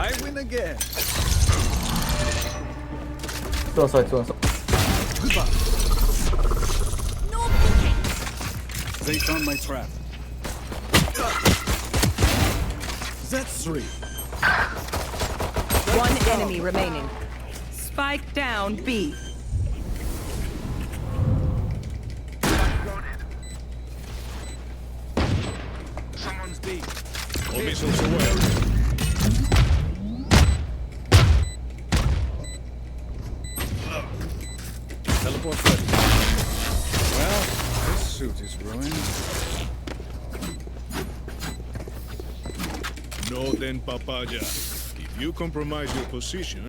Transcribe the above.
I win again. 들어왔어. Goodbye. They found my trap. That's three. One enemy remaining. Spike down B. Someone's B. All missiles away. Teleport ready. Well, this suit is ruined. No then, papaya. If you compromise your position,